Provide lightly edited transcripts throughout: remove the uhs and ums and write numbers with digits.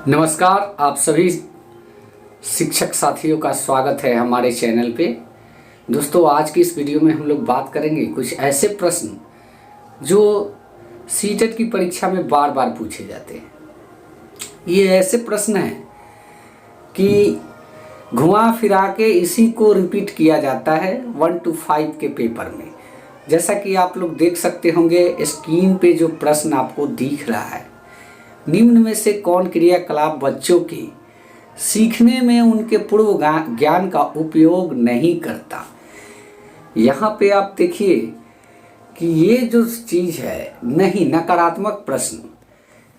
नमस्कार, आप सभी शिक्षक साथियों का स्वागत है हमारे चैनल पे। दोस्तों, आज की इस वीडियो में हम लोग बात करेंगे कुछ ऐसे प्रश्न जो सीटेट की परीक्षा में बार बार पूछे जाते हैं। ये ऐसे प्रश्न हैं कि घुमा फिरा के इसी को रिपीट किया जाता है 1 to 5 के पेपर में। जैसा कि आप लोग देख सकते होंगे स्क्रीन पे जो प्रश्न आपको दिख रहा है, निम्न में से कौन क्रियाकलाप बच्चों के सीखने में उनके पूर्व ज्ञान का उपयोग नहीं करता। यहाँ पे आप देखिए कि ये जो चीज़ है, नहीं, नकारात्मक प्रश्न।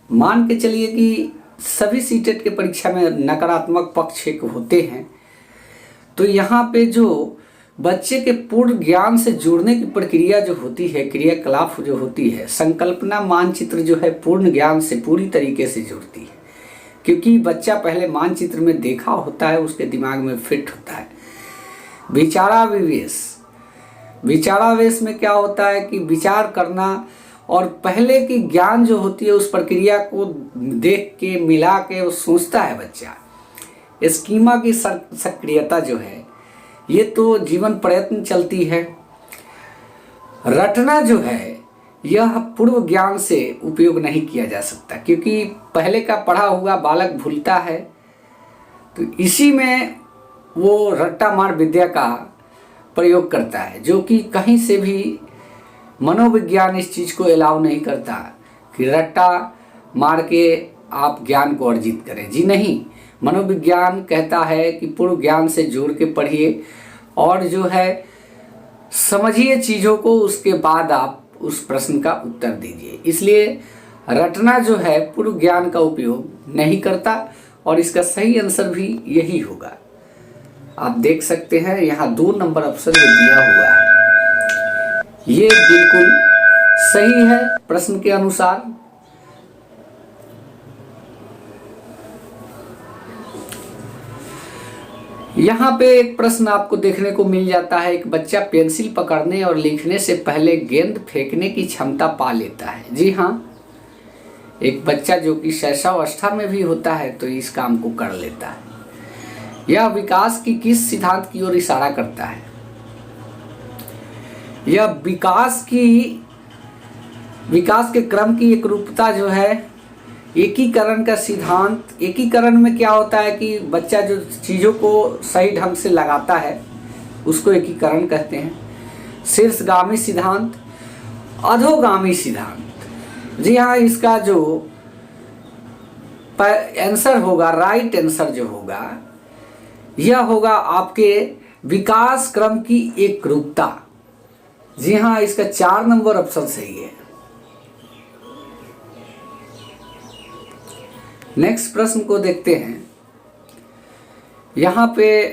मान के चलिए कि सभी सीटेट के परीक्षा में नकारात्मक पक्ष एक होते हैं, तो यहाँ पे जो बच्चे के पूर्ण ज्ञान से जुड़ने की प्रक्रिया जो होती है, क्रियाकलाप जो होती है, संकल्पना मानचित्र जो है पूर्ण ज्ञान से पूरी तरीके से जुड़ती है। क्योंकि बच्चा पहले मानचित्र में देखा होता है, उसके दिमाग में फिट होता है। विचारावेश में क्या होता है कि विचार करना और पहले की ज्ञान जो होती है उस प्रक्रिया को देख के मिला के वो सोचता है बच्चा। स्कीमा की सक्रियता जो है ये तो जीवन प्रयत्न चलती है। रटना जो है यह पूर्व ज्ञान से उपयोग नहीं किया जा सकता, क्योंकि पहले का पढ़ा हुआ बालक भूलता है। तो इसी में वो रट्टा मार विद्या का प्रयोग करता है, जो कि कहीं से भी मनोविज्ञान इस चीज़ को अलाउ नहीं करता कि रट्टा मार के आप ज्ञान को अर्जित करें। जी नहीं, मनोविज्ञान कहता है कि पूर्व ज्ञान से जोड़ के पढ़िए और जो है समझिए चीज़ों को, उसके बाद आप उस प्रश्न का उत्तर दीजिए। इसलिए रटना जो है पूर्व ज्ञान का उपयोग नहीं करता और इसका सही आंसर भी यही होगा। आप देख सकते हैं यहाँ 2 नंबर ऑप्शन जो दिया हुआ है ये बिल्कुल सही है प्रश्न के अनुसार। यहाँ पे एक प्रश्न आपको देखने को मिल जाता है, एक बच्चा पेंसिल पकड़ने और लिखने से पहले गेंद फेंकने की क्षमता पा लेता है। जी हाँ, एक बच्चा जो कि शैशवावस्था में भी होता है तो इस काम को कर लेता है। यह विकास की किस सिद्धांत की ओर इशारा करता है? यह विकास के क्रम की एकरूपता जो है, एकीकरण का सिद्धांत। एकीकरण में क्या होता है कि बच्चा जो चीज़ों को सही ढंग से लगाता है उसको एकीकरण कहते हैं। शीर्षगामी सिद्धांत, अधोगामी सिद्धांत। जी हाँ, इसका जो आंसर होगा, राइट आंसर जो होगा यह होगा आपके विकास क्रम की एकरूपता। जी हाँ, इसका 4 नंबर ऑप्शन सही है। नेक्स्ट प्रश्न को देखते हैं। यहाँ पे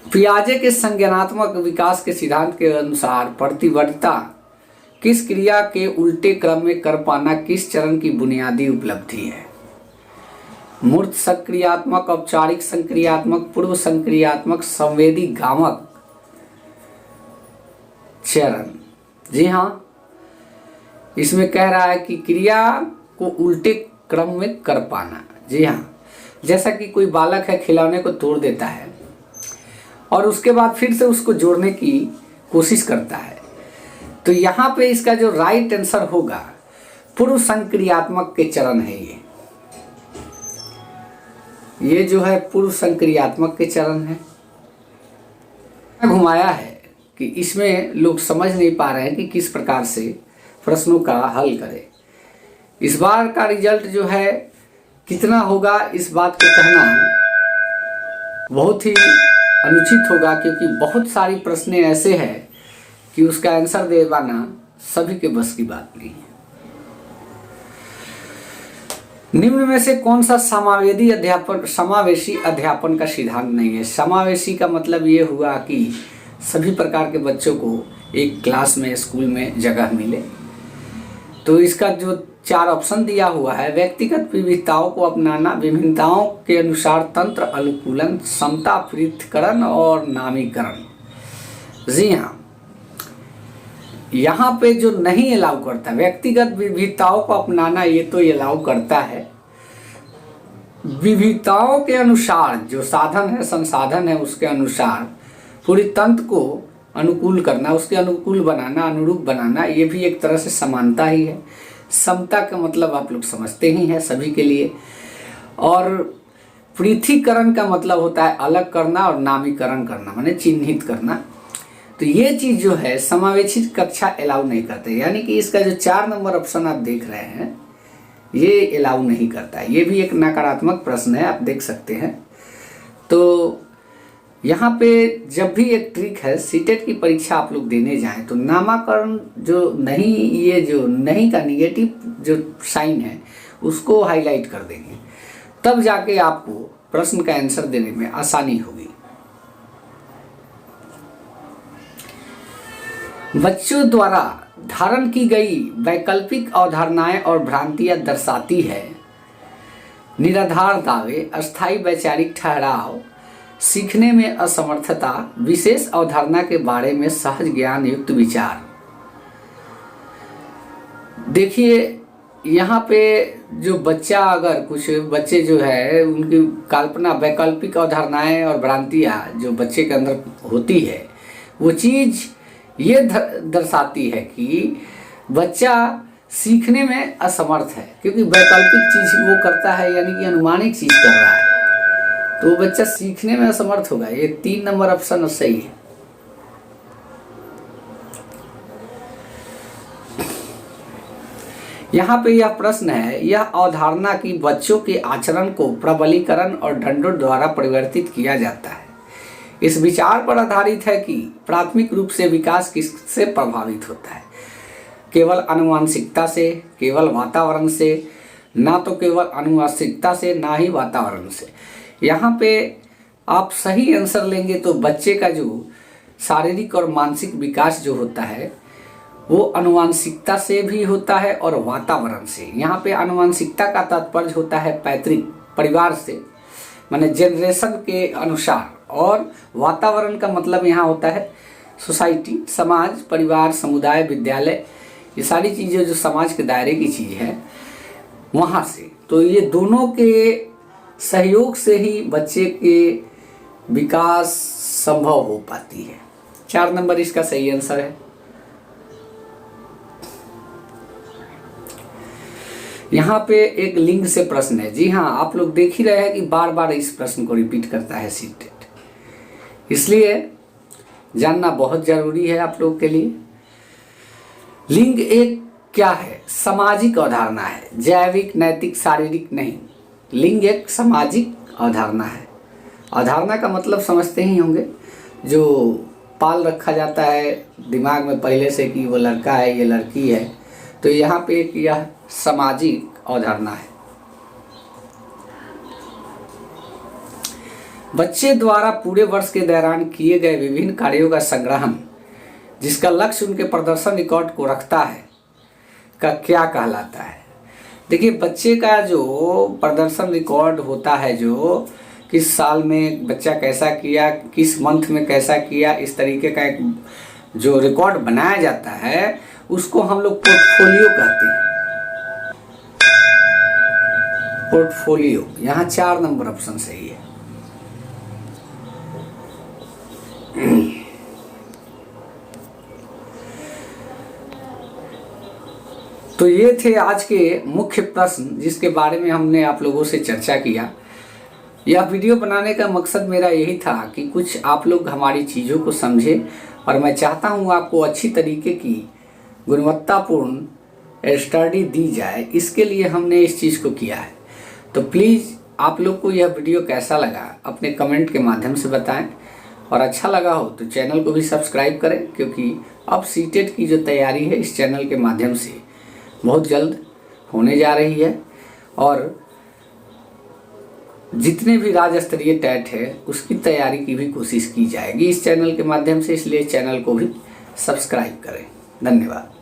पियाजे के संज्ञानात्मक विकास के सिद्धांत के अनुसार प्रतिवर्तीता किस क्रिया के उल्टे क्रम में कर पाना किस चरण की बुनियादी उपलब्धि है? मूर्त संक्रियात्मक, औपचारिक संक्रियात्मक, पूर्व संक्रियात्मक, संवेदी गामक चरण। जी हाँ, इसमें कह रहा है कि क्रिया को उल्टे क्रम में कर पाना। जी हाँ, जैसा कि कोई बालक है खिलौने को तोड़ देता है और उसके बाद फिर से उसको जोड़ने की कोशिश करता है, तो यहाँ पे इसका जो राइट आंसर होगा पूर्व संक्रियात्मक के चरण है। ये जो है पूर्व संक्रियात्मक के चरण है। घुमाया है कि इसमें लोग समझ नहीं पा रहे हैं कि किस प्रकार से प्रश्नों का हल करें। इस बार का रिजल्ट जो है कितना होगा, इस बात को कहना बहुत ही अनुचित होगा, क्योंकि बहुत सारी प्रश्न ऐसे हैं कि उसका आंसर दे पाना सभी के बस की बात नहीं है। निम्न में से कौन सा समावेशी अध्यापन का सिद्धांत नहीं है? समावेशी का मतलब ये हुआ कि सभी प्रकार के बच्चों को एक क्लास में, स्कूल में जगह मिले। तो इसका जो 4 ऑप्शन दिया हुआ है, व्यक्तिगत विविधताओं को अपनाना, विभिन्नताओं के अनुसार तंत्र अनुकूलन, समता पृथक्करण और नामीकरण। जी हाँ, यहाँ पे जो नहीं अलाउ करता, व्यक्तिगत विविधताओं को अपनाना ये तो अलाउ करता है। विविधताओं के अनुसार जो साधन है, संसाधन है, उसके अनुसार पूरी तंत्र को अनुकूल करना, उसके अनुकूल बनाना, अनुरूप बनाना, ये भी एक तरह से समानता ही है। समता का मतलब आप लोग समझते ही हैं सभी के लिए। और पृथकीकरण का मतलब होता है अलग करना और नामीकरण करना, माने चिन्हित करना। तो ये चीज़ जो है समावेशित कक्षा अलाउ नहीं करते, यानी कि इसका जो 4 नंबर ऑप्शन आप देख रहे हैं ये अलाउ नहीं करता है। ये भी एक नकारात्मक प्रश्न है, आप देख सकते हैं। तो यहाँ पे जब भी एक ट्रिक है, सीटेट की परीक्षा आप लोग देने जाएं तो नामाकरण जो नहीं, ये जो नहीं का निगेटिव जो साइन है उसको हाईलाइट कर देंगे, तब जाके आपको प्रश्न का आंसर देने में आसानी होगी। बच्चों द्वारा धारण की गई वैकल्पिक अवधारणाएं और भ्रांतियां दर्शाती है निराधार दावे, अस्थायी वैचारिक ठहराव, सीखने में असमर्थता, विशेष अवधारणा के बारे में सहज ज्ञान युक्त विचार। देखिए यहाँ पे जो बच्चा, अगर कुछ बच्चे जो है उनकी कल्पना, वैकल्पिक अवधारणाएं और भ्रांतियाँ जो बच्चे के अंदर होती है, वो चीज़ ये दर्शाती है कि बच्चा सीखने में असमर्थ है, क्योंकि वैकल्पिक चीज़ वो करता है, यानी कि अनुमानिक चीज़ कर रहा है, तो बच्चा सीखने में असमर्थ होगा। ये 3 नंबर ऑप्शन सही है। यहाँ पे यह प्रश्न है, यह अवधारणा की बच्चों के आचरण को प्रबलीकरण और ढंढों द्वारा परिवर्तित किया जाता है। इस विचार पर आधारित है कि प्राथमिक रूप से विकास किससे प्रभावित होता है, केवल आनुवंशिकता से, केवल वातावरण से, ना तो केवल आनुवंशिकता से, ना ही वातावरण से। यहाँ पे आप सही आंसर लेंगे तो बच्चे का जो शारीरिक और मानसिक विकास जो होता है वो आनुवंशिकता से भी होता है और वातावरण से। यहाँ पे आनुवंशिकता का तात्पर्य होता है पैतृक परिवार से, माने जनरेशन के अनुसार, और वातावरण का मतलब यहाँ होता है सोसाइटी, समाज, परिवार, समुदाय, विद्यालय, ये सारी चीज़ें जो समाज के दायरे की चीज़ है वहाँ से। तो ये दोनों के सहयोग से ही बच्चे के विकास संभव हो पाती है। 4 नंबर इसका सही आंसर है। यहाँ पे एक लिंग से प्रश्न है। जी हाँ, आप लोग देख ही रहे हैं कि बार बार इस प्रश्न को रिपीट करता है सीटेट, इसलिए जानना बहुत जरूरी है आप लोग के लिए। लिंग एक क्या है? सामाजिक अवधारणा है, जैविक, नैतिक, शारीरिक नहीं। लिंग एक सामाजिक अवधारणा है। अवधारणा का मतलब समझते ही होंगे, जो पाल रखा जाता है दिमाग में पहले से कि वो लड़का है, ये लड़की है। तो यहाँ पे एक यह सामाजिक अवधारणा है। बच्चे द्वारा पूरे वर्ष के दौरान किए गए विभिन्न कार्यों का संग्रहण, जिसका लक्ष्य उनके प्रदर्शन रिकॉर्ड को रखता है, का क्या कहलाता है? देखिए, बच्चे का जो प्रदर्शन रिकॉर्ड होता है, जो किस साल में बच्चा कैसा किया, किस मंथ में कैसा किया, इस तरीके का एक जो रिकॉर्ड बनाया जाता है उसको हम लोग पोर्टफोलियो कहते हैं। पोर्टफोलियो, यहाँ 4 नंबर ऑप्शन सही है। तो ये थे आज के मुख्य प्रश्न जिसके बारे में हमने आप लोगों से चर्चा किया। यह वीडियो बनाने का मकसद मेरा यही था कि कुछ आप लोग हमारी चीज़ों को समझें, और मैं चाहता हूँ आपको अच्छी तरीके की गुणवत्तापूर्ण स्टडी दी जाए, इसके लिए हमने इस चीज़ को किया है। तो प्लीज़ आप लोग को यह वीडियो कैसा लगा अपने कमेंट के माध्यम से बताएं, और अच्छा लगा हो तो चैनल को भी सब्सक्राइब करें, क्योंकि अब सीटेट की जो तैयारी है इस चैनल के माध्यम से बहुत जल्द होने जा रही है, और जितने भी राज्य स्तरीय टेट है उसकी तैयारी की भी कोशिश की जाएगी इस चैनल के माध्यम से। इसलिए चैनल को भी सब्सक्राइब करें। धन्यवाद।